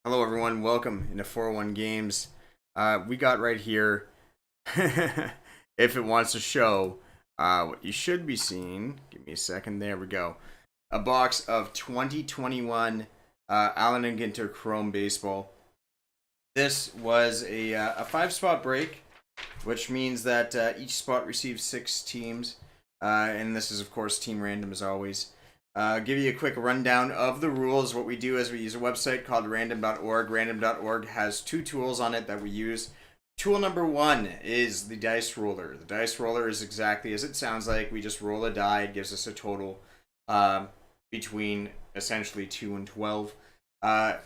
Hello, everyone. Welcome into 401 Games. We got right here, if it wants to show what you should be seeing. Give me a second. There we go. A box of 2021 Allen and Ginter Chrome Baseball. This was a 5-spot break, which means that each spot receives 6 teams. And this is, of course, team random as always. Give you a quick rundown of the rules. What we do is we use a website called random.org. Random.org has 2 tools on it that we use. Tool number 1 is the dice roller. The dice roller is exactly as it sounds like. We just roll a die. It gives us a total between essentially 2 and 12. The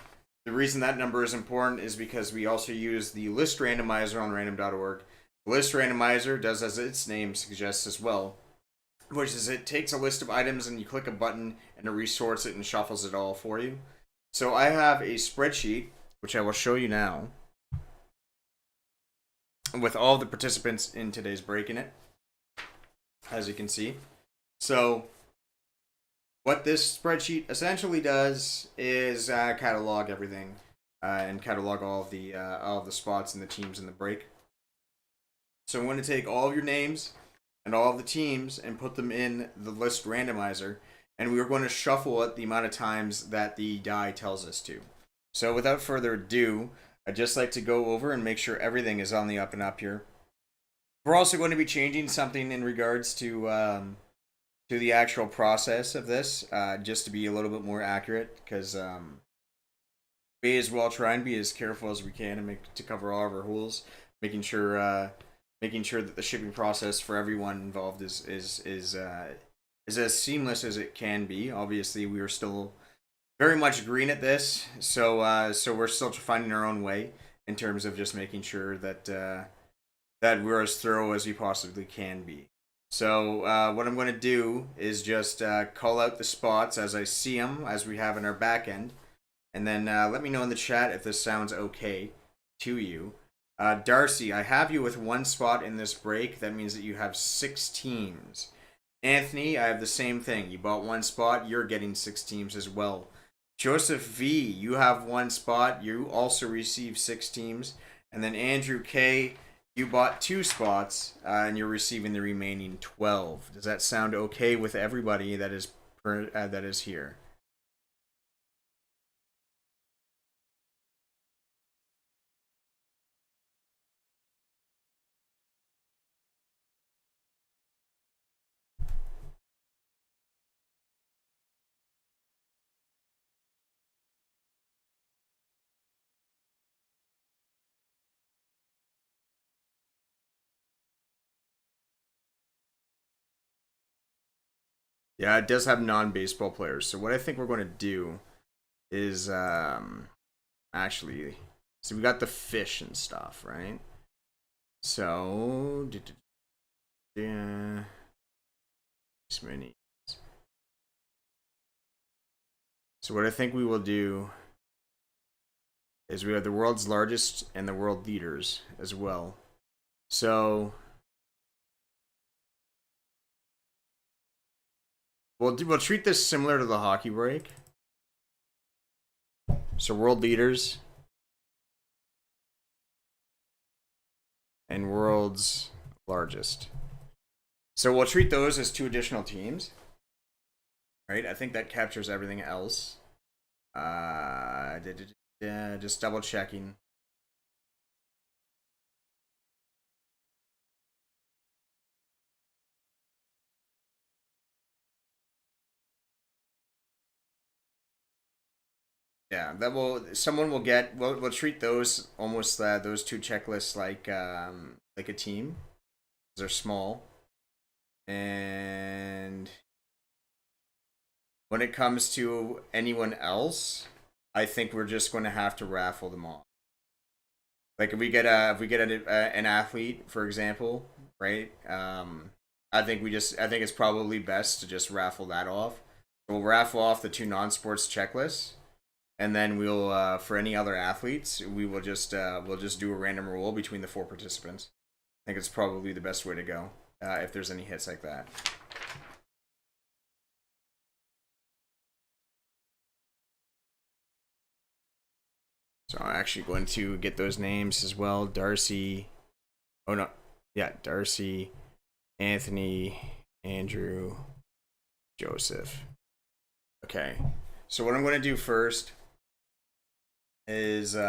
reason that number is important is because we also use the list randomizer on random.org. The list randomizer does as its name suggests as well, which is it takes a list of items and you click a button and it resorts it and shuffles it all for you. So I have a spreadsheet, which I will show you now, with all the participants in today's break in it, as you can see. So what this spreadsheet essentially does is catalog everything and catalog all of the spots and the teams in the break. So I'm going to take all of your names and all of the teams and put them in the list randomizer, and we are going to shuffle it the amount of times that the die tells us to. So without further ado, I'd just like to go over and make sure everything is on the up and up here. We're also going to be changing something in regards to the actual process of this, just to be a little bit more accurate, because we as well try and be as careful as we can to cover all of our holes, making sure that the shipping process for everyone involved is as seamless as it can be. Obviously, we are still very much green at this, so we're still finding our own way in terms of just making sure that that we're as thorough as we possibly can be. So what I'm going to do is just call out the spots as I see them, as we have in our back end, and then let me know in the chat if this sounds okay to you. Darcy, I have you with 1 spot in this break. That means that you have 6 teams. Anthony, I have the same thing. You bought 1 spot. You're getting 6 teams as well. Joseph V, you have 1 spot. You also receive 6 teams. And then Andrew K, you bought 2 spots, and you're receiving the remaining 12. Does that sound okay with everybody that is here? Yeah, it does have non-baseball players. So what I think we're going to do is actually, so we got the fish and stuff, right? So yeah, many. So what I think we will do is we have the world's largest and the world leaders as well. So we'll treat this similar to the hockey break. So world leaders and world's largest. So we'll treat those as two additional teams. Right? I think that captures everything else. Just double checking. Yeah, someone will get. We'll treat those almost those two checklists like a team. They're small, and when it comes to anyone else, I think we're just going to have to raffle them off. Like if we get an athlete, for example, right? I think it's probably best to just raffle that off. We'll raffle off the two non-sports checklists, and then we'll for any other athletes, we'll just do a random roll between the four participants. I think it's probably the best way to go if there's any hits like that. So I'm actually going to get those names as well. Darcy. Oh no. Yeah, Darcy, Anthony, Andrew, Joseph. Okay. So what I'm going to do first is put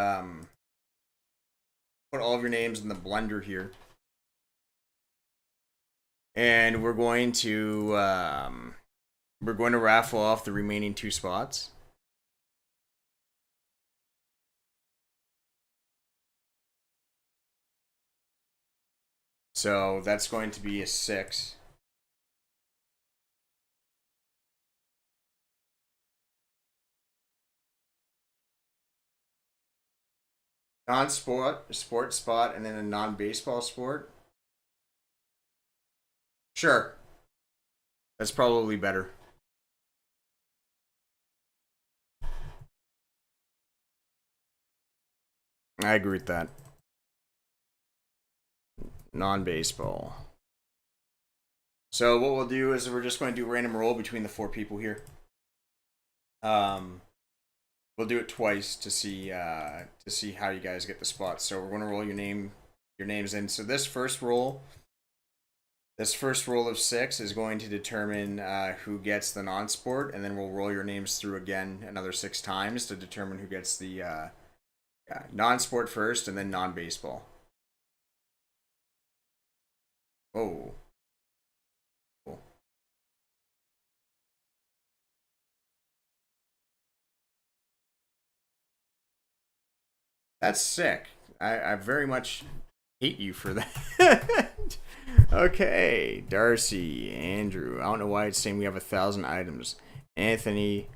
all of your names in the blender here. And we're going to raffle off the remaining two spots. So that's going to be a 6. Non-sport, sport spot, and then a non-baseball sport. Sure. That's probably better. I agree with that. Non-baseball. So what we'll do is we're just going to do a random roll between the four people here. We'll do it twice to see how you guys get the spots. So we're going to roll your names in. So this first roll of 6 is going to determine who gets the non-sport, and then we'll roll your names through again another 6 times to determine who gets the non-sport first, and then non-baseball. Oh. Cool. That's sick. I very much hate you for that. Okay, Darcy, Andrew. I don't know why it's saying we have 1,000 items. Anthony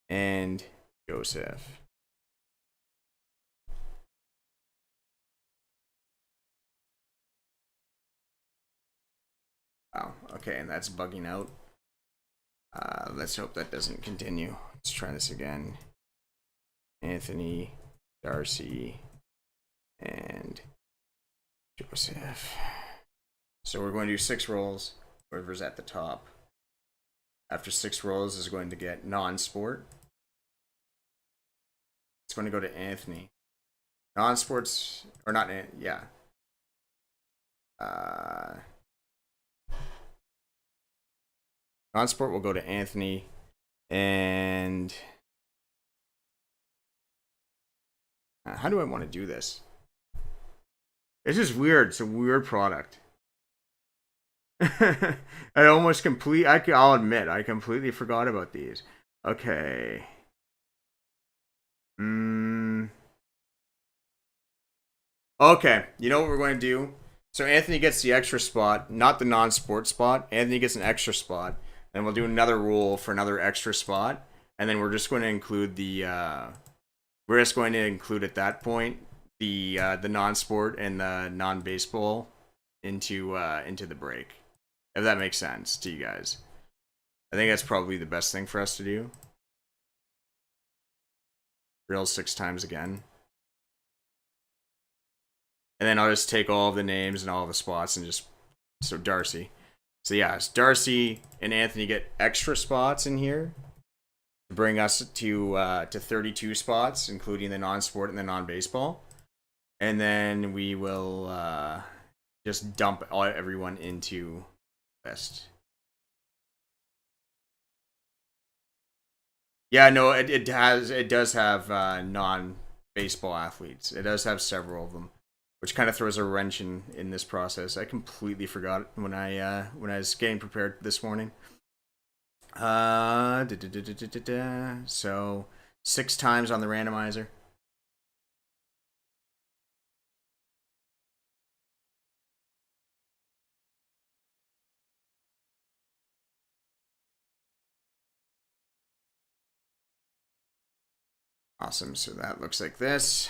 and Joseph. Wow. Okay, and that's bugging out. Let's hope that doesn't continue. Let's try this again. Anthony, Darcy, and Joseph. So we're going to do 6 rolls. Whoever's at the top after 6 rolls is going to get non-sport. It's going to go to Anthony. Non-sports, or not, yeah. Non-sport will go to Anthony, and how do I want to do this? It's just weird. It's a weird product. I'll admit, I completely forgot about these. Okay. Okay, you know what we're going to do? So Anthony gets the extra spot, not the non-sport spot. Anthony gets an extra spot. And we'll do another roll for another extra spot. And then we're just going to include we're just going to include at that point the non-sport and the non-baseball into the break. If that makes sense to you guys. I think that's probably the best thing for us to do. real 6 times again. And then I'll just take all of the names and all of the spots and just, so Darcy. So yeah, Darcy and Anthony get extra spots in here to bring us to 32 spots, including the non-sport and the non-baseball. And then we will just dump everyone into West. Yeah, no, it does have non-baseball athletes. It does have several of them, which kind of throws a wrench in this process. I completely forgot when I was getting prepared this morning. So 6 times on the randomizer. Awesome. So that looks like this.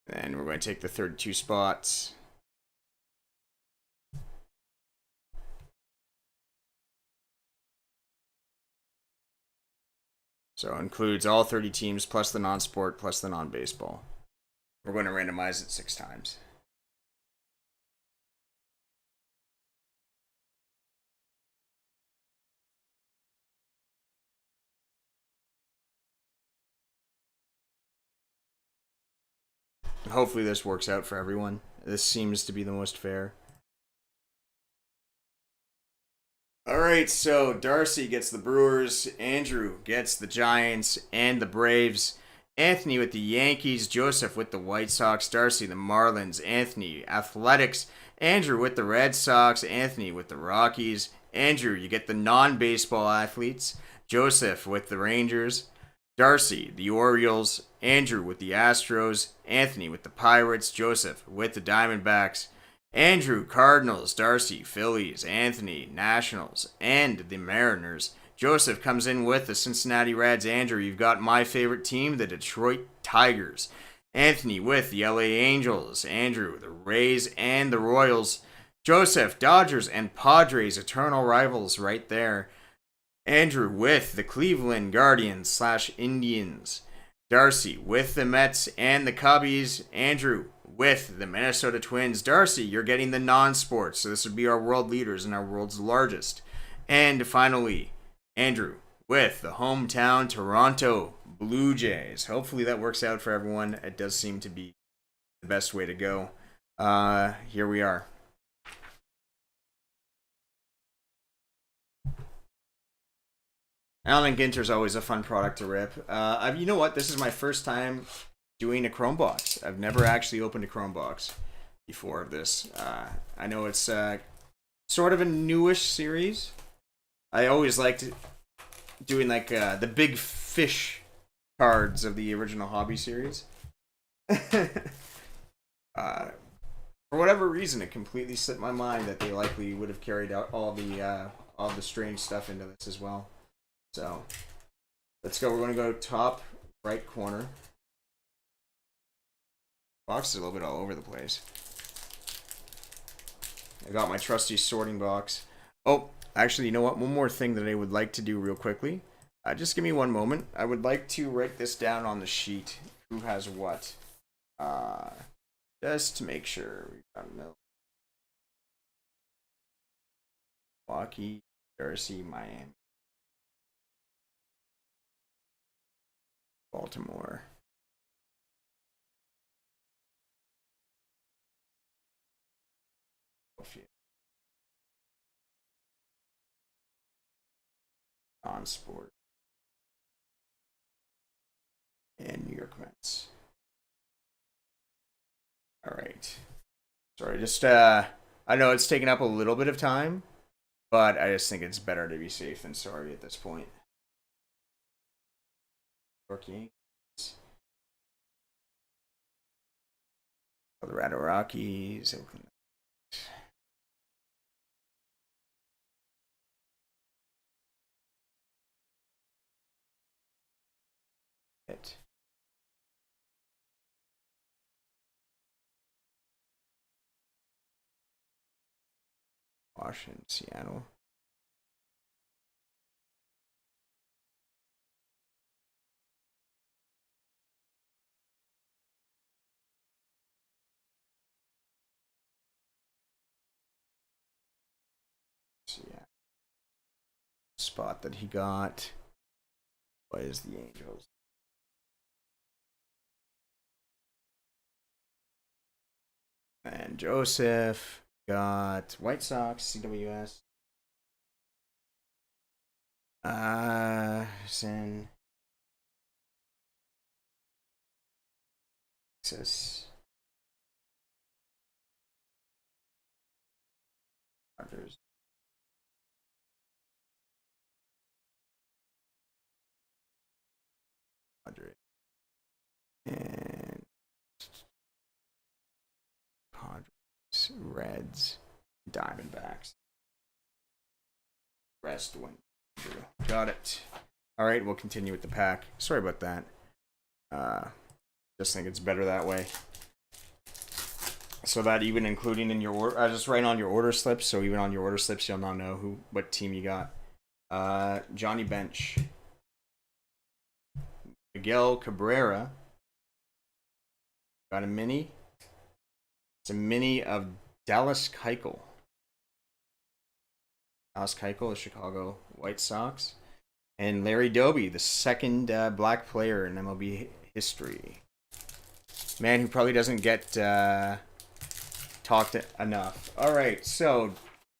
And we're going to take the 32 spots. So it includes all 30 teams plus the non-sport plus the non-baseball. We're going to randomize it 6 times. Hopefully this works out for everyone. This seems to be the most fair. Alright, so Darcy gets the Brewers, Andrew gets the Giants and the Braves, Anthony with the Yankees, Joseph with the White Sox, Darcy the Marlins, Anthony Athletics, Andrew with the Red Sox, Anthony with the Rockies, Andrew, you get the non-baseball athletes, Joseph with the Rangers, Darcy, the Orioles, Andrew with the Astros, Anthony with the Pirates, Joseph with the Diamondbacks, Andrew, Cardinals, Darcy, Phillies, Anthony, Nationals, and the Mariners. Joseph comes in with the Cincinnati Reds. Andrew, you've got my favorite team, the Detroit Tigers. Anthony with the LA Angels. Andrew, the Rays and the Royals. Joseph, Dodgers and Padres, eternal rivals right there. Andrew with the Cleveland Guardians / Indians. Darcy with the Mets and the Cubbies. Andrew with the Minnesota Twins. Darcy, you're getting the non-sports, so this would be our world leaders and our world's largest. And finally, Andrew with the hometown Toronto Blue Jays. Hopefully that works out for everyone. It does seem to be the best way to go. Here we are. Alan Ginter's always a fun product to rip. You know what? This is my first time doing a Chrome box. I've never actually opened a Chrome box before this. I know it's sort of a newish series. I always liked doing like the big fish cards of the original Hobby series. For whatever reason, it completely slipped my mind that they likely would have carried out all the strange stuff into this as well. So let's go. We're going to go top right corner. Box is a little bit all over the place. I got my trusty sorting box. Oh, actually, you know what? One more thing that I would like to do real quickly. Just give me one moment. I would like to write this down on the sheet. Who has what? Just to make sure. We've got Milwaukee, Darcy, Miami, Baltimore. Non-sport. And New York Mets. Alright. Sorry, just I know it's taken up a little bit of time, but I just think it's better to be safe than sorry at this point. York Yankees. Colorado Rockies. Oakland. It. Washington, Seattle. spot that he got. What is the Angels? And Joseph got White Sox, CWS. Sin. Texas. Dodgers. And Padres, Reds, Diamondbacks. Rest win. Got it. All right, we'll continue with the pack. Sorry about that. Just think it's better that way. So that even including in your order, just write on your order slips. So even on your order slips, you'll now know what team you got. Johnny Bench, Miguel Cabrera. Got a mini. It's a mini of Dallas Keuchel. Dallas Keuchel, the Chicago White Sox. And Larry Doby, the second black player in MLB history. Man who probably doesn't get talked enough. All right, so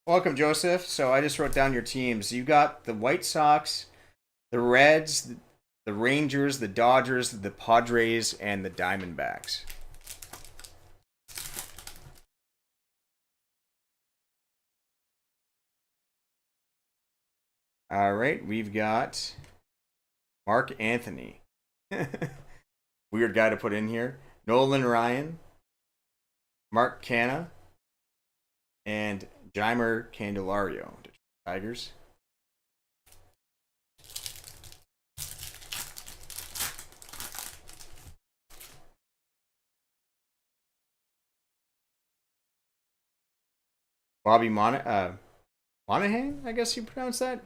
welcome, Joseph. So I just wrote down your teams. You got the White Sox, the Reds, the Rangers, the Dodgers, the Padres, and the Diamondbacks. All right, we've got Mark Anthony. Weird guy to put in here. Nolan Ryan, Mark Canha, and Jeimer Candelario. Tigers. Bobby Monahan, I guess you pronounce that.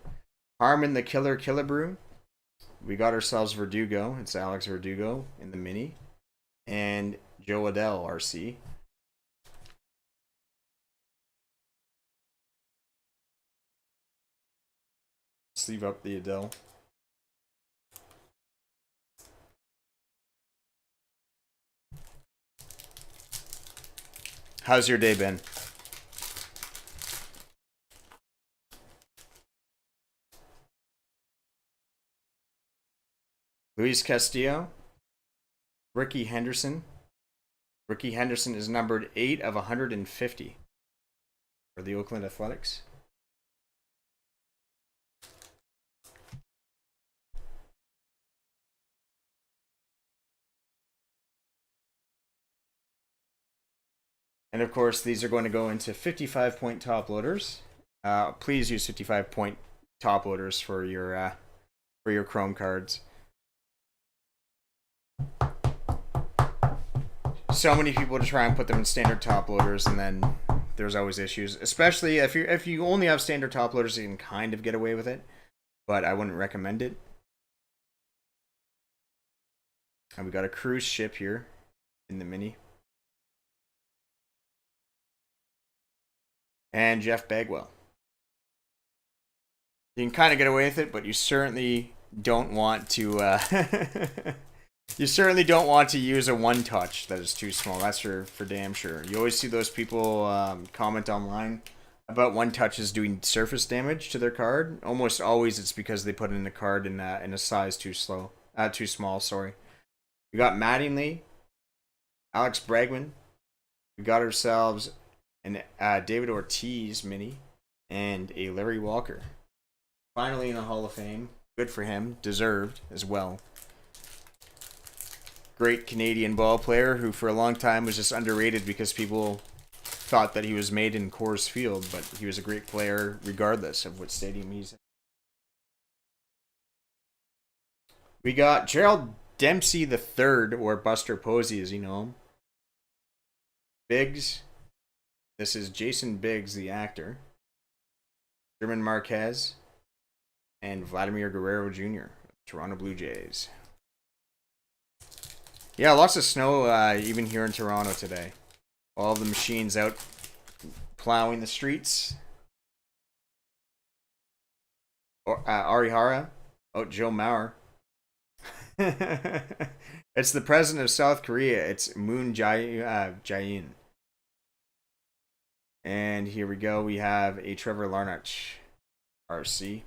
Harmon the Killer Killebrew. We got ourselves Verdugo. It's Alex Verdugo in the mini. And Joe Adell, RC. Sleeve up the Adell. How's your day been? Luis Castillo, Ricky Henderson. Ricky Henderson is numbered 8 of 150 for the Oakland Athletics. And of course, these are going to go into 55-point top loaders. Please use 55-point top loaders for your Chrome cards. So many people to try and put them in standard top loaders, and then there's always issues. Especially if you only have standard top loaders, you can kind of get away with it, but I wouldn't recommend it. And we got a cruise ship here in the mini. And Jeff Bagwell. You can kind of get away with it, but you certainly don't want to. You certainly don't want to use a one touch that is too small. That's for damn sure. You always see those people comment online about one touches doing surface damage to their card. Almost always it's because they put in a card in a size too small. Sorry. We got Mattingly, Alex Bregman. We got ourselves an David Ortiz mini and a Larry Walker. Finally in the Hall of Fame. Good for him. Deserved as well. Great Canadian ball player who for a long time was just underrated because people thought that he was made in Coors Field, but he was a great player regardless of what stadium he's in. We got Gerald Dempsey III, or Buster Posey as you know him. Biggs. This is Jason Biggs, the actor. German Marquez. And Vladimir Guerrero Jr., Toronto Blue Jays. Yeah, lots of snow even here in Toronto today. All the machines out plowing the streets. Or Arihara. Oh, Joe Mauer. It's the president of South Korea. It's Moon Jae-in. And here we go. We have a Trevor Larnach RC.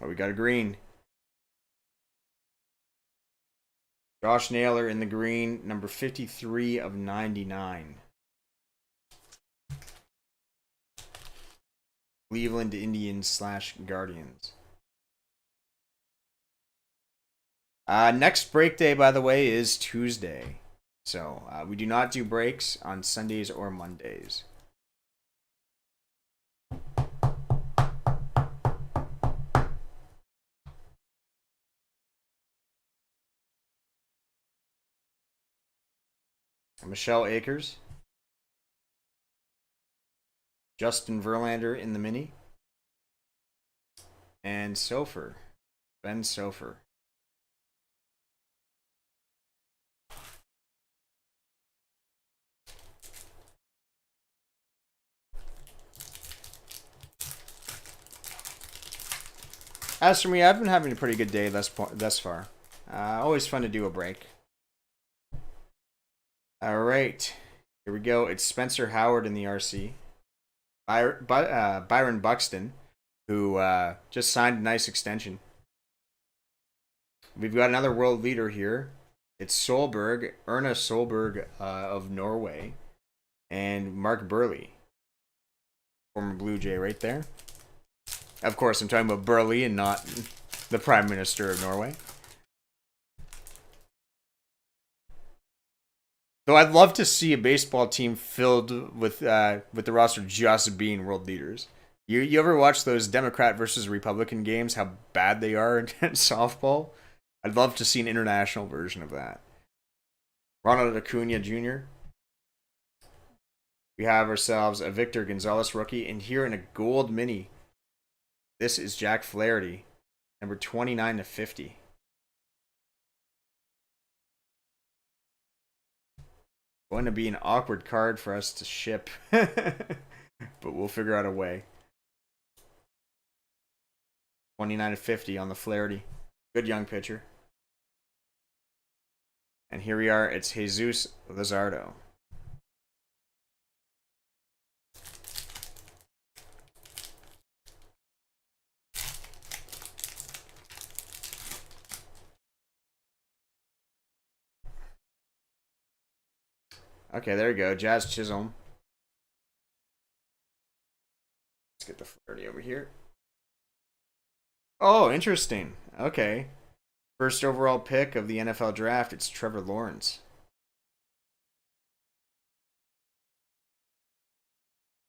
Oh, we got a green. Josh Naylor in the green, number 53 of 99. Cleveland Indians / Guardians. Next break day, by the way, is Tuesday. So we do not do breaks on Sundays or Mondays. Michelle Akers. Justin Verlander in the mini. And Sofer. Ben Sofer. As for me, I've been having a pretty good day thus far. Always fun to do a break. All right. Here we go. It's Spencer Howard in the RC. Byron Buxton, who just signed a nice extension. We've got another world leader here. It's Solberg, Erna Solberg of Norway, and Mark Burley, former Blue Jay right there. Of course, I'm talking about Burley and not the Prime Minister of Norway. Though I'd love to see a baseball team filled with the roster just being world leaders. You ever watch those Democrat versus Republican games? How bad they are in softball. I'd love to see an international version of that. Ronald Acuna Jr. We have ourselves a Victor Gonzalez rookie, and here in a gold mini, this is Jack Flaherty, number 29 to 50. Going to be an awkward card for us to ship, but we'll figure out a way. 29 to 50 on the Flaherty. Good young pitcher. And here we are. It's Jesus Luzardo. Okay, there we go. Jazz Chisholm. Let's get the Flaherty over here. Oh, interesting. Okay. First overall pick of the NFL draft, it's Trevor Lawrence.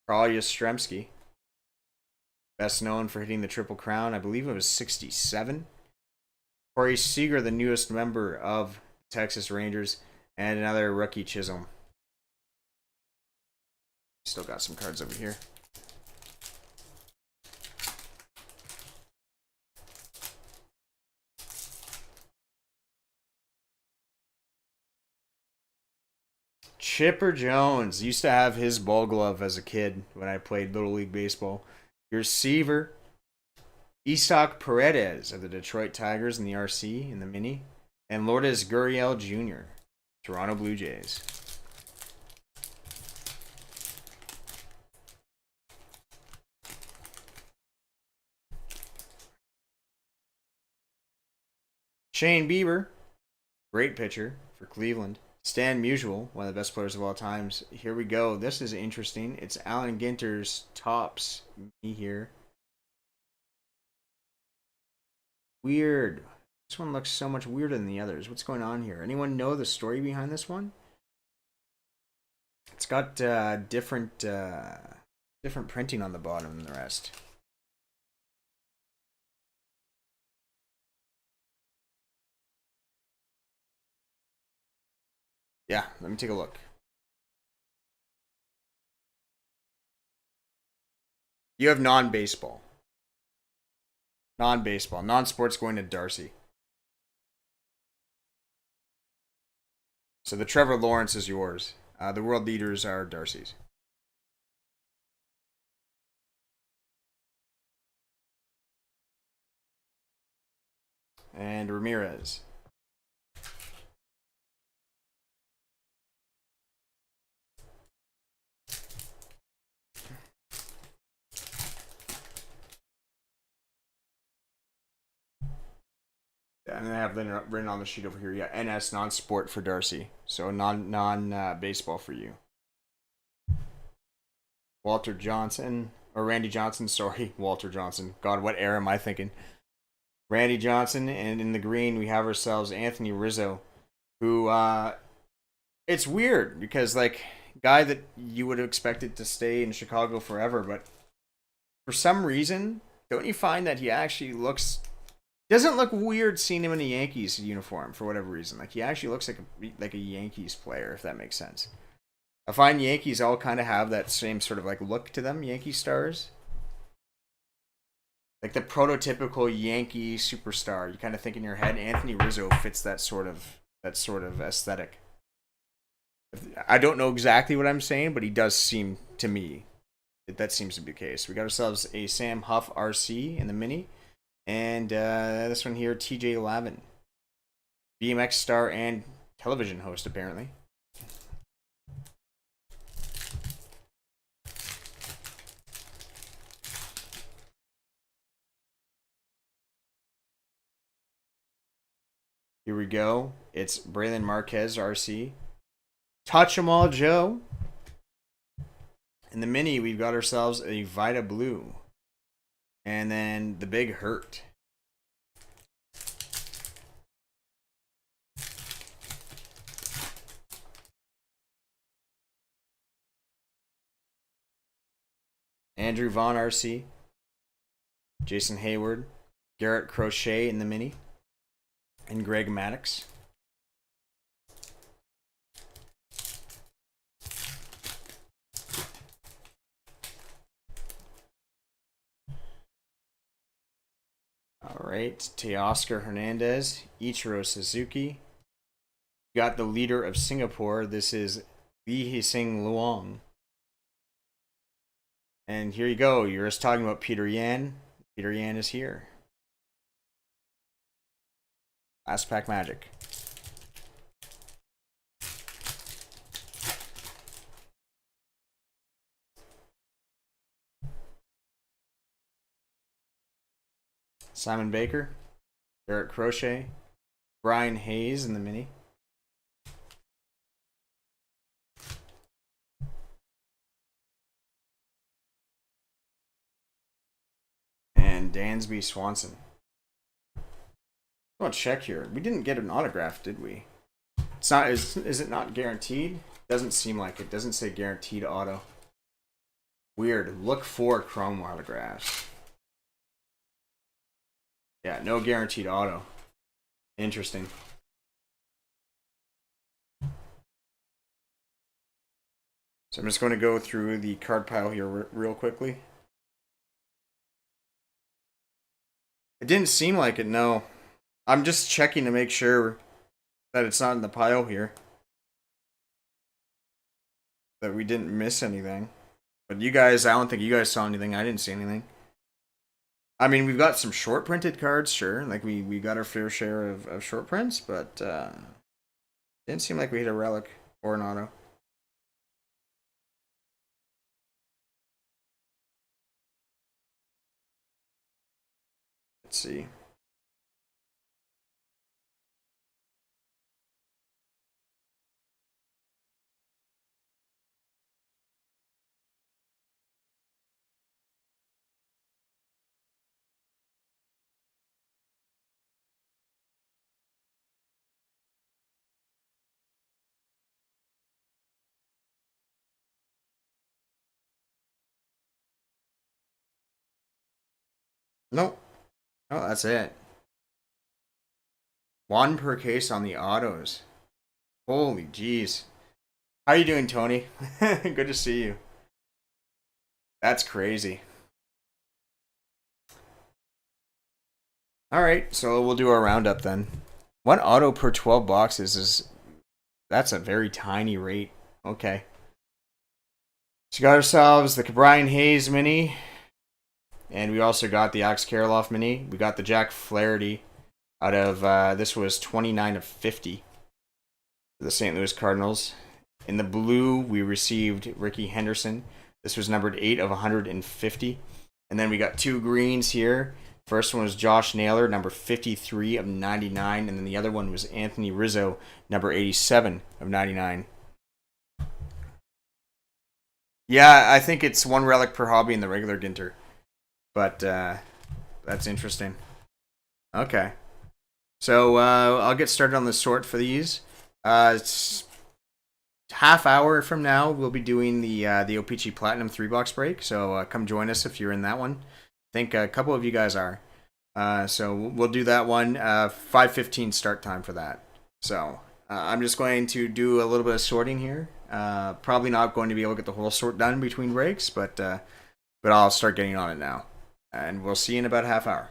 Carl Yastrzemski. Best known for hitting the Triple Crown. I believe it was 67. Corey Seager, the newest member of Texas Rangers. And another rookie Chisholm. Still got some cards over here. Chipper Jones. Used to have his ball glove as a kid when I played Little League Baseball. Your receiver, Isaac Paredes of the Detroit Tigers in the RC in the mini. And Lourdes Gurriel Jr., Toronto Blue Jays. Shane Bieber, great pitcher for Cleveland. Stan Musial, one of the best players of all times. Here we go. This is interesting. It's Alan Ginter's Topps me here. Weird. This one looks so much weirder than the others. What's going on here? Anyone know the story behind this one? It's got different printing on the bottom than the rest. Yeah, let me take a look. You have non-baseball. Non-baseball. Non-sports going to Darcy. So the Trevor Lawrence is yours. The world leaders are Darcy's. And Ramirez. And I have written on the sheet over here, yeah, NS non-sport for Darcy. So non baseball for you. Walter Johnson, or Randy Johnson, sorry, Walter Johnson. God, what era am I thinking? Randy Johnson, and in the green we have ourselves Anthony Rizzo, who it's weird because like guy that you would have expected to stay in Chicago forever, but for some reason, don't you find that he actually doesn't look weird seeing him in a Yankees uniform for whatever reason? Like he actually looks like a Yankees player, if that makes sense. I find Yankees all kind of have that same sort of like look to them, Yankee stars. Like the prototypical Yankee superstar. You kind of think in your head Anthony Rizzo fits that sort of aesthetic. I don't know exactly what I'm saying, but he does seem to me that seems to be the case. We got ourselves a Sam Huff RC in the mini, and this one here, TJ Lavin, BMX star and television host apparently. Here we go. It's Braylon Marquez RC. Touch 'em all, Joe. In the mini, we've got ourselves a Vita Blue. And then the Big Hurt. Andrew Vaughn RC. Jason Hayward. Garrett Crochet in the mini. And Greg Maddox. All right, Teoscar Hernandez, Ichiro Suzuki. You got the leader of Singapore. This is Lee Hsing Luong. And here you go. You're just talking about Peter Yan. Peter Yan is here. Last pack magic. Simon Baker, Eric Crochet, Brian Hayes in the mini. And Dansby Swanson. I'll check here. We didn't get an autograph, did we? It's not. Is it not guaranteed? Doesn't seem like it. Doesn't say guaranteed auto. Weird. Look for chrome autographs. Yeah, no guaranteed auto. Interesting. So I'm just going to go through the card pile here real quickly. It didn't seem like it, no. I'm just checking to make sure that it's not in the pile here. That we didn't miss anything. But you guys, I don't think you guys saw anything. I didn't see anything. I mean, we've got some short printed cards, sure. Like, we got our fair share of short prints, but didn't seem like we hit a relic or an auto. Let's see. Nope. Oh, that's it. One per case on the autos. Holy jeez. How you doing, Tony? Good to see you. That's crazy. All right, so we'll do our roundup then. One auto per 12 boxes is That's a very tiny rate. Okay. So we got ourselves the Brian Hayes mini. And we also got the Alex Kirilloff mini. We got the Jack Flaherty out of, this was 29 of 50 for the St. Louis Cardinals. In the blue, we received Ricky Henderson. This was numbered 8 of 150. And then we got two greens here. First one was Josh Naylor, number 53 of 99. And then the other one was Anthony Rizzo, number 87 of 99. Yeah, I think it's one relic per hobby in the regular Ginter. But that's interesting. Okay. So I'll get started on the sort for these. It's half hour from now. We'll be doing the O-Pee-Chee Platinum 3-box break. So come join us if you're in that one. I think a couple of you guys are. So we'll do that one. 5:15 start time for that. So I'm just going to do a little bit of sorting here. Probably not going to be able to get the whole sort done between breaks, but I'll start getting on it now. And we'll see you in about a half hour.